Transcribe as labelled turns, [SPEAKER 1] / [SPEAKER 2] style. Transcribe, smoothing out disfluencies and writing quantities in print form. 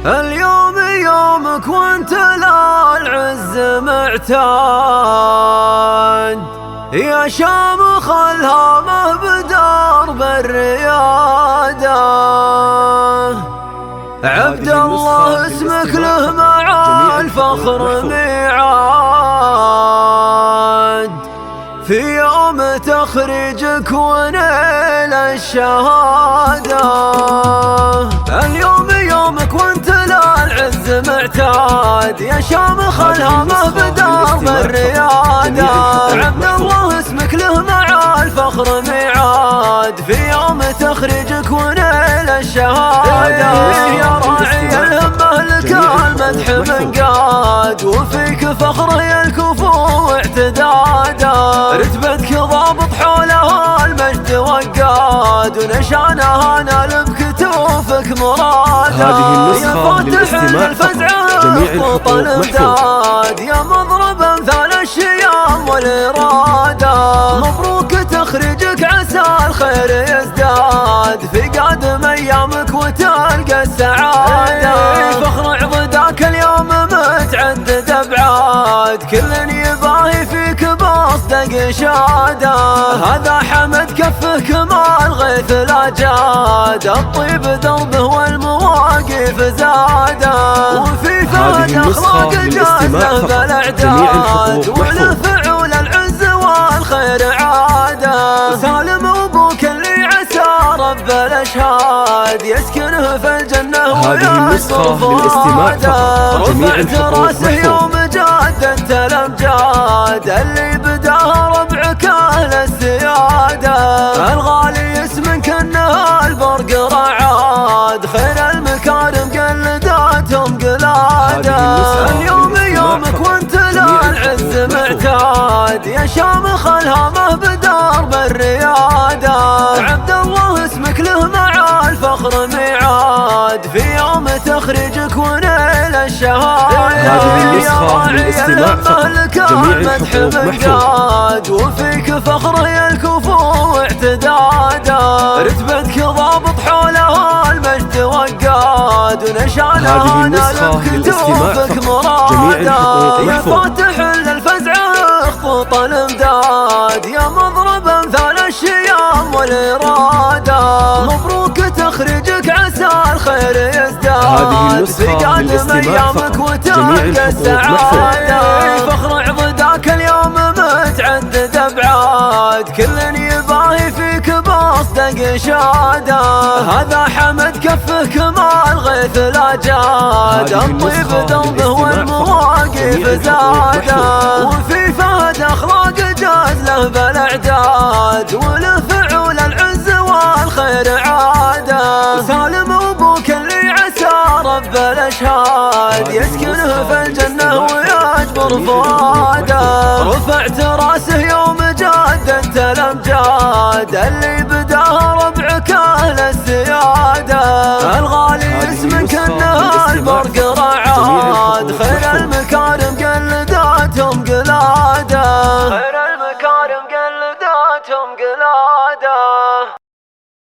[SPEAKER 1] اليوم يومك وانت للعز معتاد، يا شامخ الهامه بدرب الرياده. عبد الله اسمك له مع الفخر ميعاد، في يوم تخريجك ونيل الشهاده. اليوم يومك وانت للعز معتاد، يا شامخ الهامه بدرب الرياده. عبد الله اسمك له مع الفخر ميعاد، في يوم تخريجك ونيل الشهاده. يا راعي الهمه لك المدح منقاد، وفيك فخر الكفو واعتداده. رتبتك ضابط حولها المجد وقاد، ونشانها نال بكتوفك مراده. يا فاتح الفزع خطوط الامداد، يا مضرب امثال الشيام والاراده. مبروك تخريجك عسى الخير يزداد، في قادم ايامك وتلقى السعاده. فخر عضداك اليوم متعدد ابعاد، كل يباهي فيك باصدق شاده. هذا حمد كفه كمال غيث لا جاد، الطيب دربه والمواقف زاده. وفي فهد اخلاق جازه بالاعداد، وله فعول العز والخير عاده. سالم ابوك اللي عسى رب الاشهاد، يسكنه في الجنه ويسر فؤاده. رفعت راسه يوم جادت الامجاد، اللي بداها ربعك اهل السياده. الغالي اسمك انه البرق رعاد، خير المكارم قلداتهم قلاده. اليوم يومك وانت للعز معتاد، يا شامخ الهامه بدرب الرياده. عبد الله اسمك له مع الفخر ميعاد، في يوم تخريجك ونيل الشهاده. يا راعي الهمه لك المدح منقاد، وفيك فخر الكفو واعتداده. رتبتك ضابط حولها المجد وقاد، ونشانها نال بكتوفك مراده. يا فاتح للفزع خطوط الامداد، يا مضرب امثال الشيام والاراده. مبروك تخريجك عسى الخير يزداد، في قادم ايامك وتلقى السعاده. فخر عضداك اليوم متعدد ابعاد، كل يباهي فيك باصدق شاده. هذا حمد كفه كمال غيث لا جاد، الطيب دربه والمواقف زاده. وفي فهد اخلاق جاز له بالاعداد، وله فعول العز والخير عاده. سالم ابوك اللي عسى رب الاشهاد، يسكنه في الجنه ويجبر فؤاده. رفعت راسه يوم جادت الامجاد، اللي بداها ربعك اهل السياده.